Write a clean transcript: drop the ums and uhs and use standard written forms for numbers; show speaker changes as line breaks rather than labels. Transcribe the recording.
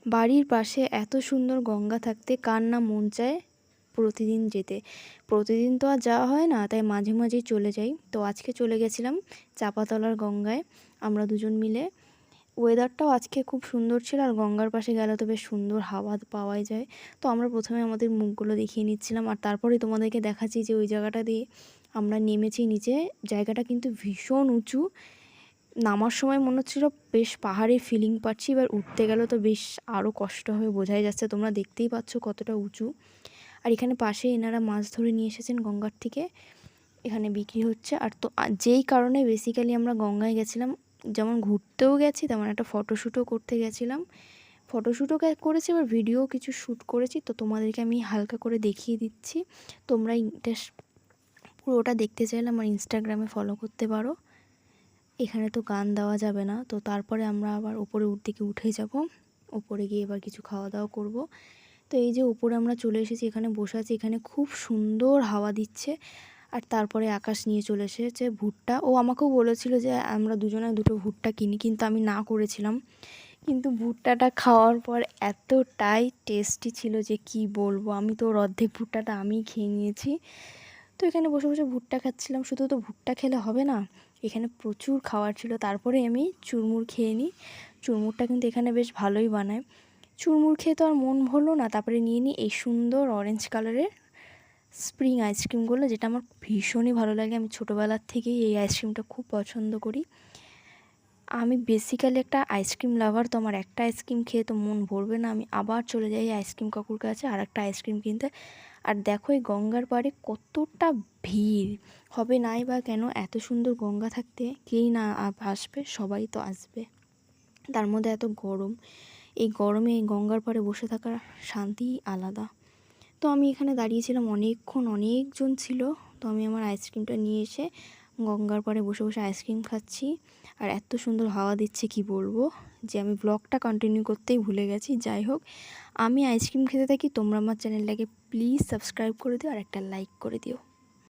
বাড়ির পাশে এত সুন্দর গঙ্গা থাকতে কার না মন চায় প্রতিদিন যেতে। প্রতিদিন তো আর যাওয়া হয় না, তাই মাঝে মাঝেই চলে যাই। তো আজকে চলে গেছিলাম চাপাতলার গঙ্গায় আমরা দুজন মিলে। ওয়েদারটাও আজকে খুব সুন্দর ছিল, আর গঙ্গার পাশে গেলে তো বেশ সুন্দর হাওয়া পাওয়াই যায়। তো আমরা প্রথমে আমাদের মুখগুলো দেখিয়ে নিচ্ছিলাম, আর তারপরে তোমাদেরকে দেখাচ্ছি যে ওই জায়গাটা দিয়ে আমরা নেমেছি নিচে। জায়গাটা কিন্তু ভীষণ উঁচু, নামার সময় মনে হচ্ছিল বেশ পাহাড়ের ফিলিং পাচ্ছি, এবার উঠতে গেলে তো বেশ আরও কষ্ট হয়ে বোঝাই যাচ্ছে, তোমরা দেখতেই পাচ্ছ কতটা উঁচু। আর এখানে পাশে এনারা মাছ ধরে নিয়ে এসেছেন গঙ্গার থেকে, এখানে বিক্রি হচ্ছে। আর তো যেই কারণে বেসিক্যালি আমরা গঙ্গায় গেছিলাম, যেমন ঘুরতেও গেছি তেমন একটা ফটোশ্যুটও করতে গেছিলাম। ফটোশ্যুটও করেছি, এবার ভিডিও কিছু শ্যুট করেছি, তো তোমাদেরকে আমি হালকা করে দেখিয়ে দিচ্ছি। তোমরা পুরোটা দেখতে চাইলে আমার ইনস্টাগ্রামে ফলো করতে পারো। এখানে তো গান দেওয়া যাবে না, তো তারপরে আমরা আবার ওপরে দিকে উঠে যাব। ওপরে গিয়ে এবার কিছু খাওয়া দাওয়া করব। তো এই যে ওপরে আমরা চলে এসেছি, এখানে বসে আছি, এখানে খুব সুন্দর হাওয়া দিচ্ছে। আর তারপরে আকাশ নিয়ে চলে এসেছে ভুট্টা। ও আমাকেও বলেছিল যে আমরা দুজনে দুটো ভুট্টা কিনি, কিন্তু আমি না করেছিলাম। কিন্তু ভুট্টাটা খাওয়ার পর এতটাই টেস্টি ছিল যে কি বলবো, আমি তো ওর অর্ধেক ভুট্টাটা আমিই খেয়ে নিয়েছি। তো এখানে বসে বসে ভুট্টা খাচ্ছিলাম। শুধু তো ভুট্টা খেলে হবে না, এখানে প্রচুর খাওয়ার ছিল। তারপরে আমি চুরমুর খেয়ে নিই। চুরমুরটা কিন্তু এখানে বেশ ভালোই বানায়। চুরমুর খেয়ে তো আর মন ভরলো না, তারপরে নিয়ে নিই এই সুন্দর অরেঞ্জ কালারের স্প্রিং আইসক্রিমগুলো, যেটা আমার ভীষণই ভালো লাগে। আমি ছোটোবেলার থেকেই এই আইসক্রিমটা খুব পছন্দ করি। আমি বেসিক্যালি একটা আইসক্রিম লাভার, তো আমার একটা আইসক্রিম খেয়ে তো মন ভরবে না, আমি আবার চলে যাই আইসক্রিম কাকুর কাছে আর একটা আইসক্রিম কিনতে। আর দেখো এই গঙ্গার পাড়ে কতটা ভিড় হবে নাই বা কেন, এত সুন্দর গঙ্গা থাকতে কেই না আসবে, সবাই তো আসবে। তার মধ্যে এত গরম, এই গরমে এই গঙ্গার পাড়ে বসে থাকার শান্তিই আলাদা। তো আমি এখানে দাঁড়িয়েছিলাম অনেকক্ষণ, অনেকজন ছিল। তো আমি আমার আইসক্রিমটা নিয়ে এসে গঙ্গার পাড়ে বসে বসে আইসক্রিম খাচ্ছি। আর এত সুন্দর হাওয়া দিচ্ছে কি বলবো, যে আমি ব্লগটা কন্টিনিউ করতেই ভুলে গেছি। যাই হোক, আমি আইসক্রিম খেতে থাকি, তোমরা আমার চ্যানেলটাকে প্লিজ সাবস্ক্রাইব করে দিও আর একটা লাইক করে দিও।